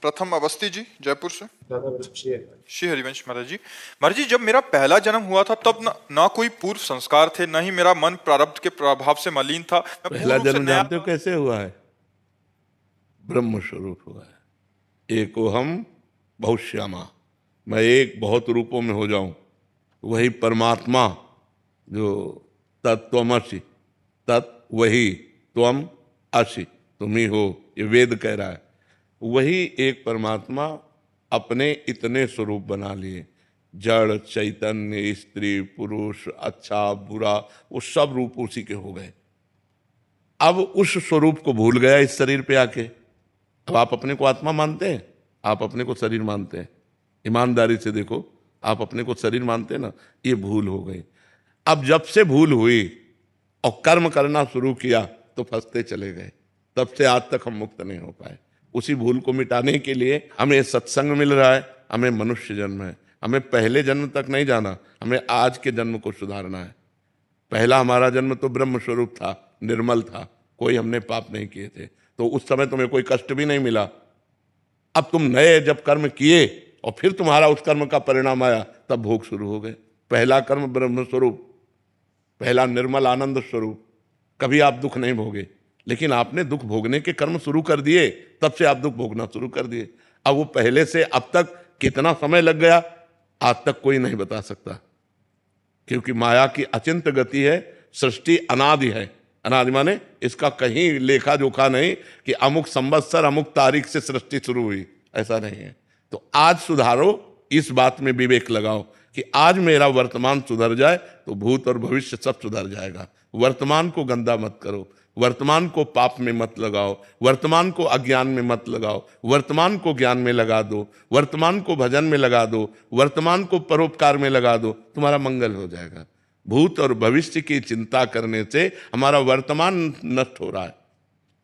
प्रथम अवस्थी जी जयपुर से। दादा बख्शिए। श्री हरिवंश महाराज जी, जब मेरा पहला जन्म हुआ था तब ना कोई पूर्व संस्कार थे, न ही मेरा मन प्रारब्ध के प्रभाव से मलिन था। मैं पूर्ण पहला रूप से जन्म नया जानते हो कैसे हुआ है? ब्रह्म स्वरूप हुआ है। एको हम बहुश्यामा, मैं एक बहुत रूपों में हो जाऊं, वही परमात्मा जो तत्त्वमसि, तत् वही त्वम असि, तुम ही हो, ये वेद कह रहा है। वही एक परमात्मा अपने इतने स्वरूप बना लिए, जड़ चैतन्य स्त्री पुरुष अच्छा बुरा, वो सब रूप उसी के हो गए। अब उस स्वरूप को भूल गया इस शरीर पे आके। अब आप अपने को आत्मा मानते हैं, आप अपने को शरीर मानते हैं। ईमानदारी से देखो, आप अपने को शरीर मानते हैं ना, ये भूल हो गई। अब जब से भूल हुई और कर्म करना शुरू किया तो फंसते चले गए। तब से आज तक हम मुक्त नहीं हो पाए। उसी भूल को मिटाने के लिए हमें सत्संग मिल रहा है, हमें मनुष्य जन्म है। हमें पहले जन्म तक नहीं जाना, हमें आज के जन्म को सुधारना है। पहला हमारा जन्म तो ब्रह्म स्वरूप था, निर्मल था, कोई हमने पाप नहीं किए थे, तो उस समय तुम्हें कोई कष्ट भी नहीं मिला। अब तुम नए जब कर्म किए और फिर तुम्हारा उस कर्म का परिणाम आया, तब भोग शुरू हो गए। पहला कर्म ब्रह्म स्वरूप, पहला निर्मल आनंद स्वरूप, कभी आप दुख नहीं भोगे, लेकिन आपने दुख भोगने के कर्म शुरू कर दिए, तब से आप दुख भोगना शुरू कर दिए। अब वो पहले से अब तक कितना समय लग गया, आज तक कोई नहीं बता सकता, क्योंकि माया की अचिंत गति है, सृष्टि अनादि है। अनादि माने इसका कहीं लेखा जोखा नहीं कि अमुक संवत्सर अमुक तारीख से सृष्टि शुरू हुई, ऐसा नहीं है। तो आज सुधारो, इस बात में विवेक लगाओ कि आज मेरा वर्तमान सुधर जाए तो भूत और भविष्य सब सुधर जाएगा। वर्तमान को गंदा मत करो, वर्तमान को पाप में मत लगाओ, वर्तमान को अज्ञान में मत लगाओ, वर्तमान को ज्ञान में लगा दो, वर्तमान को भजन में लगा दो, वर्तमान को परोपकार में लगा दो, तुम्हारा मंगल हो जाएगा। भूत और भविष्य की चिंता करने से हमारा वर्तमान नष्ट हो रहा है।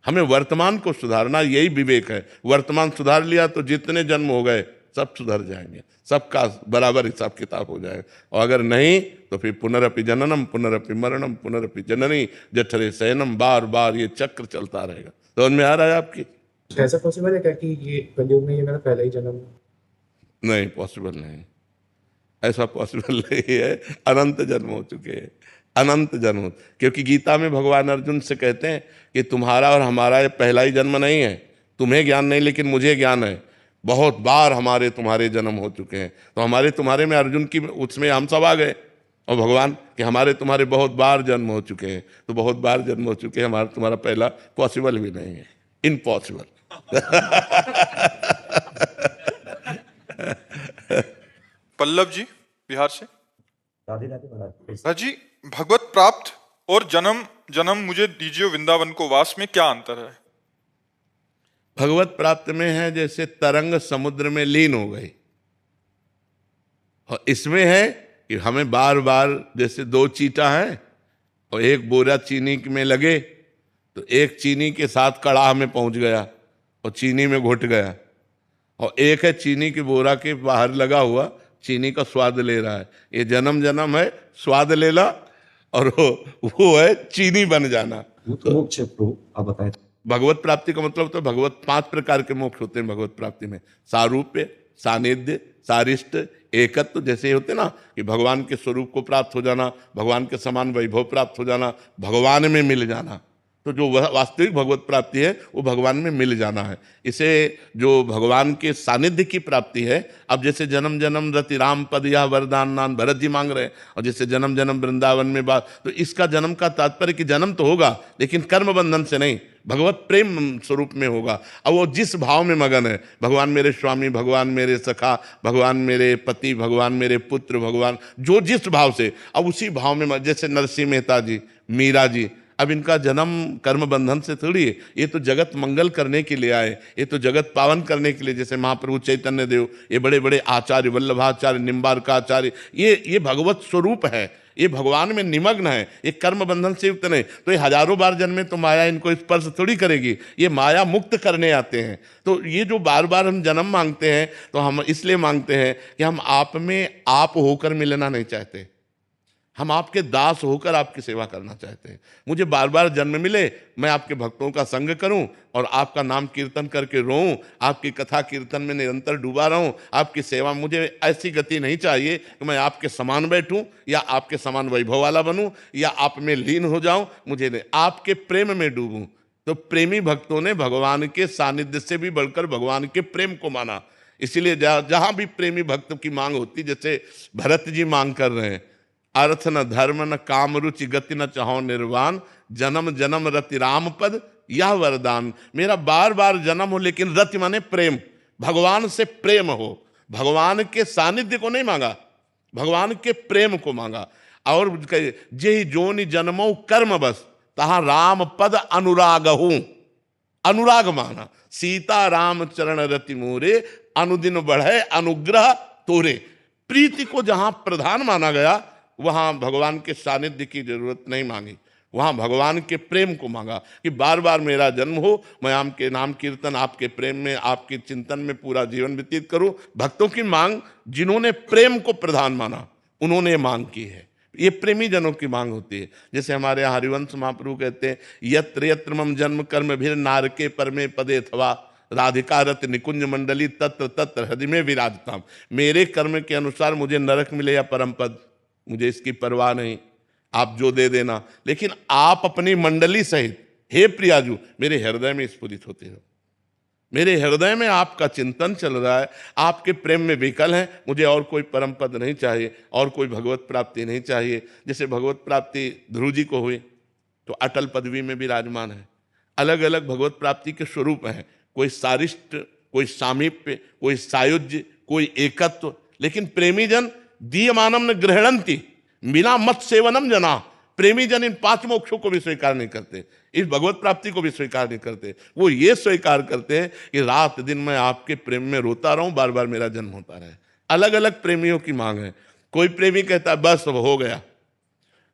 हमें वर्तमान को सुधारना, यही विवेक है। वर्तमान सुधार लिया तो जितने जन्म हो गए सब सुधर जाएंगे, सबका बराबर हिसाब किताब हो जाएगा। और अगर नहीं तो फिर पुनरपि जननम पुनरपि मरणम पुनरपि जननी जठरे शयनम, बार बार ये चक्र चलता रहेगा। समझ में आ रहा है आपकी? ऐसा पॉसिबल है क्या कि ये कलयुग में ये मेरा पहला ही जन्म है? नहीं, पॉसिबल नहीं, ऐसा पॉसिबल नहीं है। अनंत जन्म हो चुके हैं, अनंत जन्म। क्योंकि गीता में भगवान अर्जुन से कहते हैं कि तुम्हारा और हमारा ये पहला ही जन्म नहीं है। तुम्हें ज्ञान नहीं, लेकिन मुझे ज्ञान है। बहुत बार हमारे तुम्हारे जन्म हो चुके हैं। तो हमारे तुम्हारे में अर्जुन की उसमें हम सब आ गए, और भगवान कि हमारे तुम्हारे बहुत बार जन्म हो चुके हैं। तो बहुत बार जन्म हो चुके हैं, हमारा तुम्हारा पहला पॉसिबल भी नहीं है, इम्पॉसिबल। पल्लव जी बिहार से। राधे राधे महाराज। महाराज जी, भगवत प्राप्त और जन्म जन्म मुझे दीजिए वृंदावन को वास में क्या अंतर है? भगवत प्राप्त में है जैसे तरंग समुद्र में लीन हो गई, और इसमें है कि हमें बार बार, जैसे दो चीटा है और एक बोरा चीनी में लगे, तो एक चीनी के साथ कड़ाह में पहुंच गया और चीनी में घुट गया, और एक है चीनी के बोरा के बाहर लगा हुआ, चीनी का स्वाद ले रहा है। ये जन्म जन्म है स्वाद लेना, और वो है चीनी बन जाना। मोक्ष प्रभु आप बताएं। भगवत प्राप्ति का मतलब तो भगवत 5 प्रकार के मोक्ष होते हैं भगवत प्राप्ति में। सारूप्य, सानिध्य, सारिष्ट, एकत्व, जैसे होते ना कि भगवान के स्वरूप को प्राप्त हो जाना, भगवान के समान वैभव प्राप्त हो जाना, भगवान में मिल जाना। तो जो वास्तविक भगवत प्राप्ति है वो भगवान में मिल जाना है। इसे जो भगवान के सानिध्य की प्राप्ति है, अब जैसे जन्म जन्म रति राम पद यह वरदान नान भरत जी मांग रहे हैं, और जैसे जन्म जन्म वृंदावन में बात, तो इसका जन्म का तात्पर्य कि जन्म तो होगा लेकिन कर्म बंधन से नहीं, भगवत प्रेम स्वरूप में होगा। अब वो जिस भाव में मगन है, भगवान मेरे स्वामी, भगवान मेरे सखा, भगवान मेरे पति, भगवान मेरे पुत्र, भगवान जो जिस भाव से, अब उसी भाव में, जैसे नरसिंह मेहता जी, मीरा जी, अब इनका जन्म कर्म बंधन से थोड़ी है, ये तो जगत मंगल करने के लिए आए, ये तो जगत पावन करने के लिए। जैसे महाप्रभु चैतन्य देव, ये बड़े बड़े आचार्य, वल्लभाचार्य, निम्बार्काचार्य, ये भगवत स्वरूप है, ये भगवान में निमग्न है, ये कर्म बंधन से युक्त नहीं। तो ये हजारों बार जन्मे तो माया इनको स्पर्श थोड़ी करेगी, ये माया मुक्त करने आते हैं। तो ये जो बार बार हम जन्म मांगते हैं, तो हम इसलिए मांगते हैं कि हम आप में आप होकर मिलना नहीं चाहते। हम आपके दास होकर आपकी सेवा करना चाहते हैं। मुझे बार बार जन्म मिले, मैं आपके भक्तों का संग करूं और आपका नाम कीर्तन करके रोऊं, आपकी कथा कीर्तन में निरंतर डूबा रहूं, आपकी सेवा। मुझे ऐसी गति नहीं चाहिए कि मैं आपके समान बैठूं या आपके समान वैभव वाला बनूं या आप में लीन हो जाऊं। मुझे नहीं, आपके प्रेम में डूबूं। तो प्रेमी भक्तों ने भगवान के सानिध्य से भी बढ़कर भगवान के प्रेम को माना। इसीलिए जहां भी प्रेमी भक्त की मांग होती, जैसे भरत जी मांग कर रहे हैं, अर्थ न धर्म न काम रुचि गति न चाहो निर्वाण, जन्म जन्म रति राम पद यह वरदान। मेरा बार बार जन्म हो, लेकिन रति माने प्रेम, भगवान से प्रेम हो। भगवान के सानिध्य को नहीं मांगा, भगवान के प्रेम को मांगा। और जेहि जोनि जन्मो कर्म बस, तहां राम पद अनुराग हूं। अनुराग माना, सीता राम चरण रति मोरे, अनुदिन बढ़े अनुग्रह तोरे। प्रीति को जहां प्रधान माना गया, वहां भगवान के सानिध्य की जरूरत नहीं मांगी, वहां भगवान के प्रेम को मांगा कि बार बार मेरा जन्म हो, मैं आपके नाम कीर्तन, आपके प्रेम में, आपके चिंतन में पूरा जीवन व्यतीत करूं। भक्तों की मांग, जिन्होंने प्रेम को प्रधान माना, उन्होंने मांग की है। ये प्रेमी जनों की मांग होती है। जैसे हमारे यहाँ हरिवंश महाप्रभु कहते हैं, यत्र यत्र मम जन्म कर्म भीर नारके परमे पदे थवा, राधिका रत निकुंज मंडली तत्र तत्र हृदय में विराजताम। मेरे कर्म के अनुसार मुझे नरक मिले या परम पद, मुझे इसकी परवाह नहीं, आप जो दे देना, लेकिन आप अपनी मंडली सहित, हे प्रियाजू, मेरे हृदय में स्फुरित होते हो। मेरे हृदय में आपका चिंतन चल रहा है, आपके प्रेम में विकल है। मुझे और कोई परम पद नहीं चाहिए, और कोई भगवत प्राप्ति नहीं चाहिए। जैसे भगवत प्राप्ति ध्रुव जी को हुई तो अटल पदवी में विराजमान है। अलग अलग भगवत प्राप्ति के स्वरूप हैं, कोई सारिष्ट, कोई सामीप्य, कोई सायुज्य, कोई एकत्व। लेकिन प्रेमी जन दीयमानम न गृहणंती बिना मत सेवनम जना। प्रेमी जन इन 5 मोक्षों को भी स्वीकार नहीं करते, इस भगवत प्राप्ति को भी स्वीकार नहीं करते। वो ये स्वीकार करते हैं कि रात दिन मैं आपके प्रेम में रोता रहूं, बार बार मेरा जन्म होता रहे। अलग अलग प्रेमियों की मांग है। कोई प्रेमी कहता है बस अब हो गया,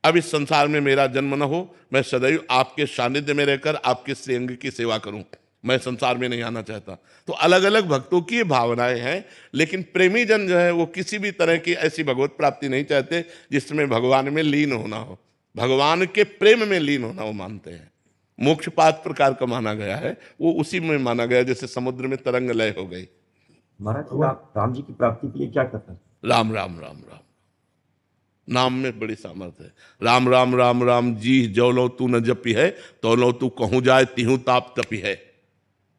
अब इस संसार में मेरा जन्म न हो, मैं सदैव आपके सानिध्य में रहकर आपके श्रीअंग की सेवा करूं, मैं संसार में नहीं आना चाहता। तो अलग अलग भक्तों की भावनाएं हैं, लेकिन प्रेमी जन जो है वो किसी भी तरह की ऐसी भगवत प्राप्ति नहीं चाहते जिसमें भगवान में लीन होना हो, भगवान के प्रेम में लीन होना वो मानते हैं। मोक्ष 5 प्रकार का माना गया है, वो उसी में माना गया जैसे समुद्र में तरंग लय हो गई। महाराज, आप राम जी की प्राप्ति के लिए क्या करते हैं? राम राम राम राम, नाम में बड़ी सामर्थ्य है। राम राम राम राम जी जौलो तू न जपी है, तौलो तू कहूँ जाए तिहू ताप तपी है।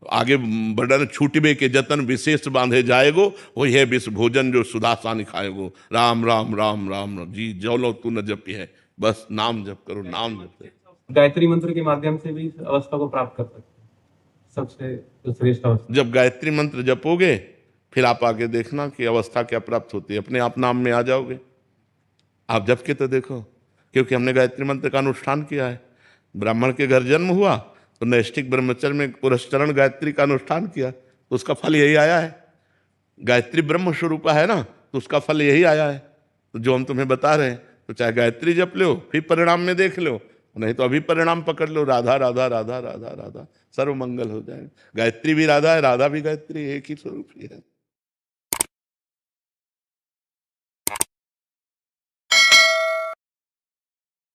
आगे बड़न छूटबे के जतन विशेष बांधे जाएगो, वही है विष भोजन जो सुधा सानी खाएगो। राम राम राम राम जी जौलो तू न जपी है, बस नाम जप करो, नाम जप करो। गायत्री मंत्र के माध्यम से भी इस अवस्था को प्राप्त कर सकते हैं, सबसे जो श्रेष्ठ अवस्था। जब गायत्री मंत्र जपोगे, फिर आप आगे देखना कि अवस्था क्या प्राप्त होती है, अपने आप नाम में आ जाओगे। आप जप के तो देखो, क्योंकि हमने गायत्री मंत्र का अनुष्ठान किया है। ब्राह्मण के घर जन्म हुआ तो नैष्ठिक ब्रह्मचर्य में पुरस्चरण गायत्री का अनुष्ठान किया, तो उसका फल यही आया है। गायत्री ब्रह्म स्वरूप है ना, तो उसका फल यही आया है। तो जो हम तुम्हें बता रहे हैं, तो चाहे गायत्री जप लो, फिर परिणाम में देख लो, नहीं तो अभी परिणाम पकड़ लो, राधा राधा राधा राधा राधा, सर्व मंगल हो जाएगा। गायत्री भी राधा है, राधा भी गायत्री, एक ही स्वरूप ही है।